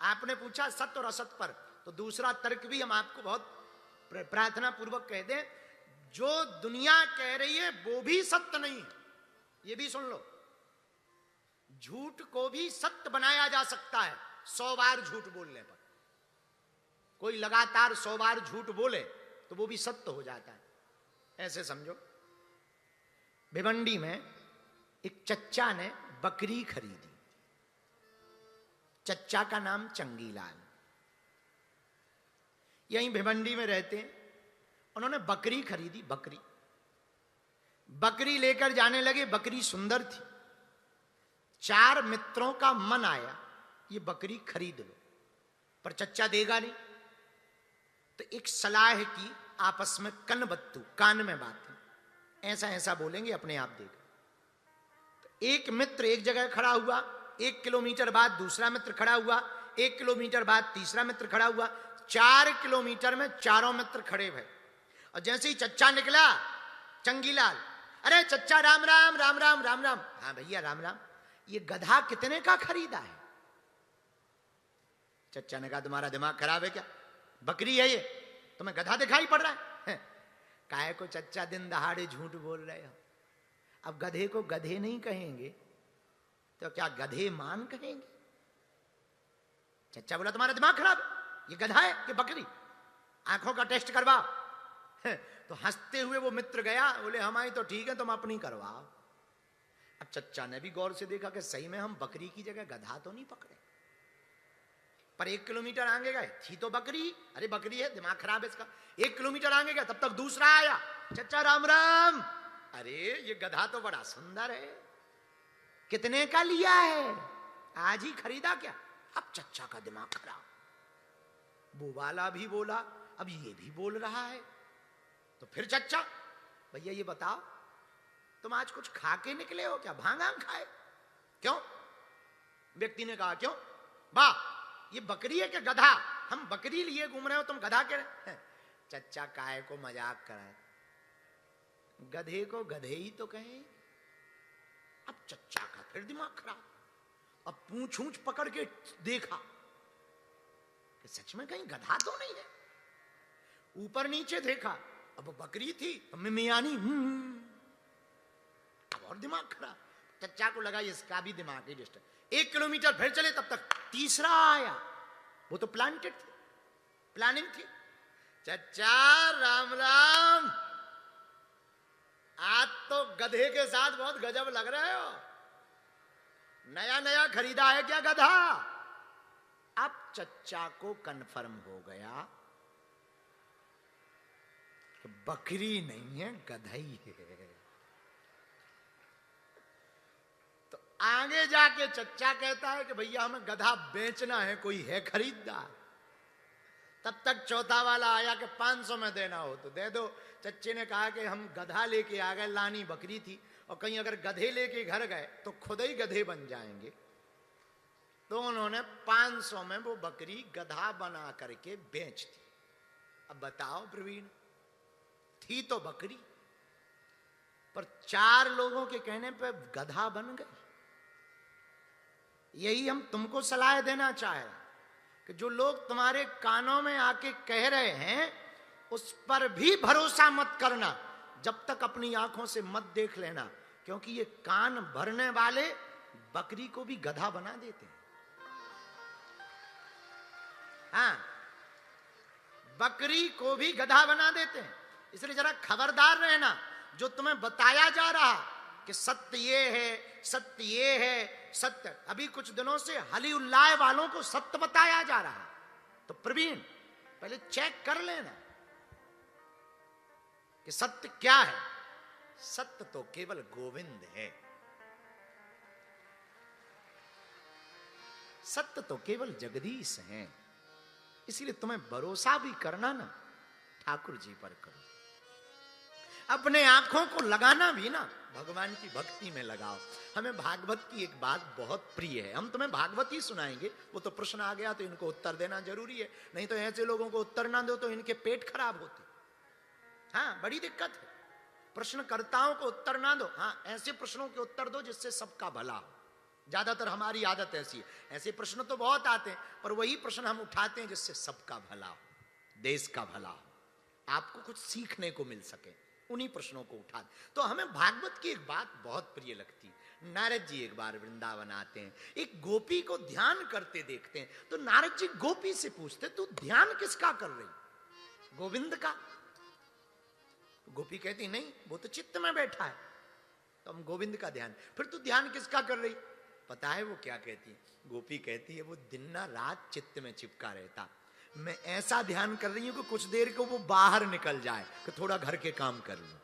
आपने पूछा सत्य और असत पर, तो दूसरा तर्क भी हम आपको बहुत प्रार्थना पूर्वक कह दें, जो दुनिया कह रही है वो भी सत्य नहीं है। ये भी सुन लो, झूठ को भी सत्य बनाया जा सकता है 100 बार झूठ बोलने पर। कोई लगातार 100 बार झूठ बोले तो वो भी सत्य हो जाता है। ऐसे समझो, भिवंडी में एक चच्चा ने बकरी खरीदी। चच्चा का नाम चंगीलाल, यहीं भिवंडी में रहते हैं। उन्होंने बकरी खरीदी। बकरी लेकर जाने लगे। बकरी सुंदर थी। 4 मित्रों का मन आया ये बकरी खरीद लो, पर चच्चा देगा नहीं। तो एक सलाह की आपस में, कनबत्तू, कान में बात है, ऐसा ऐसा बोलेंगे, अपने आप देगा। तो एक मित्र एक जगह खड़ा हुआ, 1 किलोमीटर बाद दूसरा मित्र खड़ा हुआ, 1 किलोमीटर बाद तीसरा मित्र खड़ा हुआ, 4 किलोमीटर में चारों मित्र खड़े हुए। और जैसे ही चच्चा निकला, चंगीलाल, अरे चच्चा राम राम राम राम राम राम। हाँ भैया राम राम। ये गधा कितने का खरीदा है? चच्चा ने कहा तुम्हारा दिमाग खराब है क्या? बकरी है ये, तुम्हें गधा दिखाई पड़ रहा है? काहे को चच्चा दिन दहाड़े झूठ बोल रहे हो? अब गधे को गधे नहीं कहेंगे तो क्या गधे मान कहेंगे? चच्चा बोला तुम्हारा दिमाग खराब है, ये गधा है कि बकरी? आंखों का टेस्ट करवाओ। तो हंसते हुए वो मित्र गया, बोले हमारी तो ठीक है, तुम अपनी करवाओ। अब चच्चा ने भी गौर से देखा कि सही में हम बकरी की जगह गधा तो नहीं पकड़े। पर 1 किलोमीटर आगे गए, थी तो बकरी। अरे बकरी है, दिमाग खराब है इसका। 1 किलोमीटर आगे गया, तब तक दूसरा आया, चच्चा राम राम। अरे ये गधा तो बड़ा सुंदर है, कितने का लिया है? आज ही खरीदा क्या? अब चच्चा का दिमाग खराब। वो वाला भी बोला, अब ये भी बोल रहा है। तो फिर चच्चा, भैया ये बताओ तुम आज कुछ खा के निकले हो क्या? भांग खाए? क्यों? व्यक्ति ने कहा क्यों? वाह, ये बकरी है कि गधा? हम बकरी लिए घूम रहे हो, तुम गधा के रहे? चच्चा काहे को मजाक कराए, गधे को गधे ही तो कहे। अब चच्चा का फिर दिमाग खराब। अब पूंछ ऊंछ पकड़ के देखा कि सच में कहीं गधा तो नहीं है। ऊपर नीचे देखा, अब बकरी थी, मियानी। अब और दिमाग खराब। चच्चा को लगा इसका भी दिमाग ही डिस्टर्ब। 1 किलोमीटर फिर चले, तब तक तीसरा आया। वो तो प्लांटेड थी, प्लानिंग थी। चच्चा राम राम, आज तो गधे के साथ बहुत गजब लग रहे हो। नया नया खरीदा है क्या गधा? अब चच्चा को कंफर्म हो गया कि बकरी नहीं है, गधा ही है। तो आगे जाके चच्चा कहता है कि भैया हमें गधा बेचना है, कोई है खरीददार? तब तक चौथा वाला आया कि 500 में देना हो तो दे दो। चच्चे ने कहा कि हम गधा लेके आ गए, लानी बकरी थी, और कहीं अगर गधे लेके घर गए तो खुद ही गधे बन जाएंगे। तो उन्होंने 500 में वो बकरी गधा बना करके बेच दी। अब बताओ प्रवीण, थी तो बकरी, पर 4 लोगों के कहने पे गधा बन गई। यही हम तुमको सलाह देना चाहे कि जो लोग तुम्हारे कानों में आके कह रहे हैं उस पर भी भरोसा मत करना, जब तक अपनी आंखों से मत देख लेना, क्योंकि ये कान भरने वाले बकरी को भी गधा बना देते हैं। हाँ, बकरी को भी गधा बना देते हैं। इसलिए जरा खबरदार रहना। जो तुम्हें बताया जा रहा कि सत्य ये है, सत्य ये है, सत्य, अभी कुछ दिनों से हली उल्लाह वालों को सत्य बताया जा रहा है, तो प्रवीण पहले चेक कर लेना कि सत्य क्या है। सत्य तो केवल गोविंद है, सत्य तो केवल जगदीश है। इसीलिए तुम्हें भरोसा भी करना ना ठाकुर जी पर करो। अपने आंखों को लगाना भी ना भगवान की भक्ति में लगाओ। हमें भागवत की एक बात बहुत प्रिय है, हम तुम्हें भागवत ही सुनाएंगे। वो तो प्रश्न आ गया तो इनको उत्तर देना जरूरी है, नहीं तो ऐसे लोगों को उत्तर ना दो तो इनके पेट खराब होते। हाँ, बड़ी दिक्कत है। प्रश्नकर्ताओं को उत्तर ना दो, हाँ ऐसे प्रश्नों के उत्तर दो जिससे सबका भला हो। ज्यादातर हमारी आदत ऐसी है। ऐसे प्रश्न तो बहुत आते हैं, पर वही प्रश्न हम उठाते हैं जिससे सबका भला हो, देश का भला हो, आपको कुछ सीखने को मिल सके, उन्हीं प्रश्नों को उठा। तो हमें भागवत की एक बात बहुत प्रिय लगती। नारद जी एक बार वृंदावन आते हैं, एक गोपी को ध्यान करते देखते हैं, तो नारद जी गोपी से पूछते, तू ध्यान किसका कर रही? गोविंद का। गोपी कहती नहीं, वो तो चित्त में बैठा है, तो हम गोविंद का ध्यान। फिर तू ध्यान किसका कर रही? पता है वो क्या कहती है? गोपी कहती है, वो दिन ना रात चित्त में चिपका रहता, मैं ऐसा ध्यान कर रही हूं कि कुछ देर को वो बाहर निकल जाए, कि थोड़ा घर के काम कर लूं,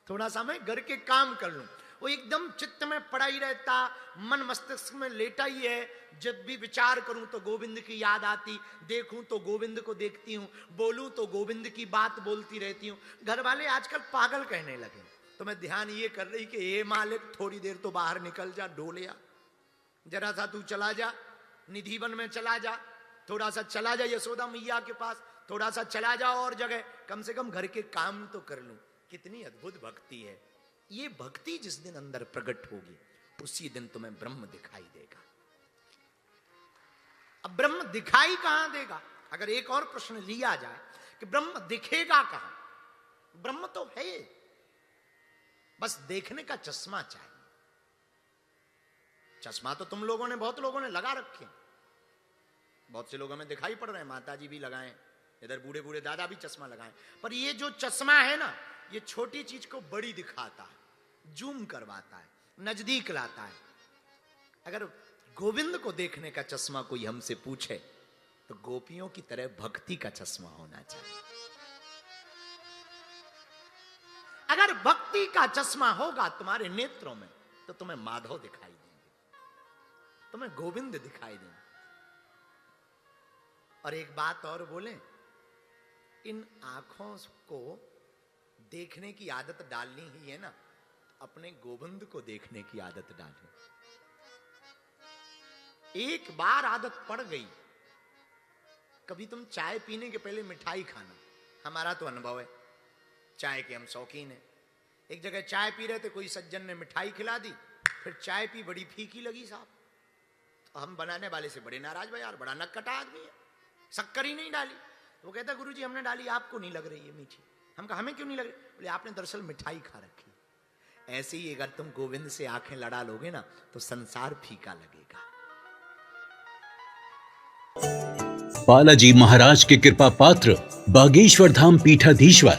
थोड़ा सा मैं घर के काम कर लूं। वो एकदम चित्त में पड़ा ही रहता, मन मस्तिष्क में लेटा ही है। जब भी विचार करूं तो गोविंद की याद आती, देखूं तो गोविंद को देखती हूं, बोलूं तो गोविंद की बात बोलती रहती हूं। घर वाले आजकल पागल कहने लगे, तो मैं ध्यान ये कर रही कि हे मालिक थोड़ी देर तो बाहर निकल जा, डोलिया जरा सा तू चला जा, निधिवन में चला जा, थोड़ा सा चला जा यशोदा मैया के पास, थोड़ा सा चला जा और जगह, कम से कम घर के काम तो कर लूं। कितनी अद्भुत भक्ति है। ये भक्ति जिस दिन अंदर प्रकट होगी, उसी दिन तुम्हें ब्रह्म दिखाई देगा। अब ब्रह्म दिखाई कहां देगा? अगर एक और प्रश्न लिया जाए कि ब्रह्म दिखेगा कहां? ब्रह्म तो है, बस देखने का चश्मा चाहिए। चश्मा तो तुम लोगों ने, बहुत लोगों ने लगा रखे, बहुत से लोगों में दिखाई पड़ रहे हैं, माता जी भी लगाएं, इधर बूढ़े बूढ़े दादा भी चश्मा लगाएं। पर ये जो चश्मा है ना, ये छोटी चीज को बड़ी दिखाता है, जूम करवाता है, नजदीक लाता है। अगर गोविंद को देखने का चश्मा कोई हमसे पूछे, तो गोपियों की तरह भक्ति का चश्मा होना चाहिए। अगर भक्ति का चश्मा होगा तुम्हारे नेत्रों में, तो तुम्हें माधव दिखाई देंगे, तुम्हें गोविंद दिखाई देंगे। और एक बात और बोलें, इन आंखों को देखने की आदत डालनी ही है ना, अपने गोविंद को देखने की आदत डालो। एक बार आदत पड़ गई, कभी तुम चाय पीने के पहले मिठाई खाना, हमारा तो अनुभव है, चाय के हम शौकीन हैं। एक जगह चाय पी रहे थे, कोई सज्जन ने मिठाई खिला दी, फिर चाय पी, बड़ी फीकी लगी साहब। तो हम बनाने वाले से बड़े नाराज, भाई यार बड़ा नक्कटा आदमी है, शक्कर ही नहीं डाली। वो कहता गुरुजी हमने डाली, आपको नहीं लग रही है मीठी। हम कहा हमें क्यों नहीं लग रही? बोले आपने दरअसल मिठाई खा रखी। ऐसे ही अगर तुम गोविंद से आंखें लड़ा लोगे ना, तो संसार फीका लगेगा। बालाजी महाराज के कृपा पात्र बागेश्वर धाम पीठाधीश्वर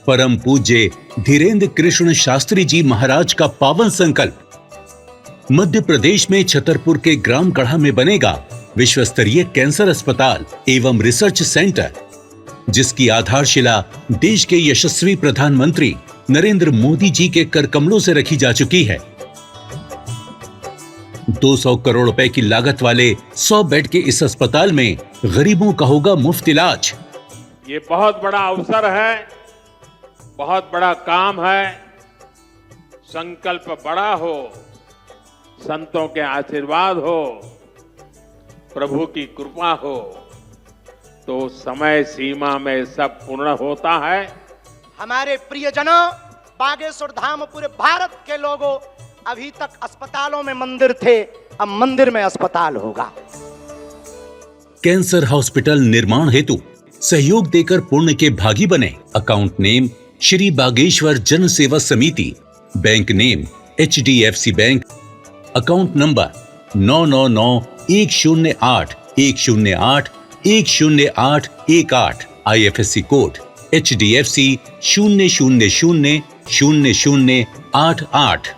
परम पूज्य धीरेन्द्र कृष्ण शास्त्री जी महाराज का पावन संकल्प। मध्य प्रदेश में छतरपुर के ग्राम गढ़ा में बनेगा विश्व स्तरीय कैंसर अस्पताल एवं रिसर्च सेंटर, जिसकी आधारशिला देश के यशस्वी प्रधानमंत्री नरेंद्र मोदी जी के कर कमलों से रखी जा चुकी है। 200 करोड़ रुपए की लागत वाले 100 बेड के इस अस्पताल में गरीबों का होगा मुफ्त इलाज। ये बहुत बड़ा अवसर है, बहुत बड़ा काम है। संकल्प बड़ा हो, संतों के आशीर्वाद हो, प्रभु की कृपा हो, तो समय सीमा में सब पूर्ण होता है। हमारे प्रियजनों, बागेश्वर धाम पूरे भारत के लोगों, अभी तक अस्पतालों में मंदिर थे, अब मंदिर में अस्पताल होगा। कैंसर हॉस्पिटल निर्माण हेतु सहयोग देकर पुण्य के भागी बने। अकाउंट नेम श्री बागेश्वर जन सेवा समिति, bank name HDFC bank, account number 999810810818, IFSC code HDFC 0000088।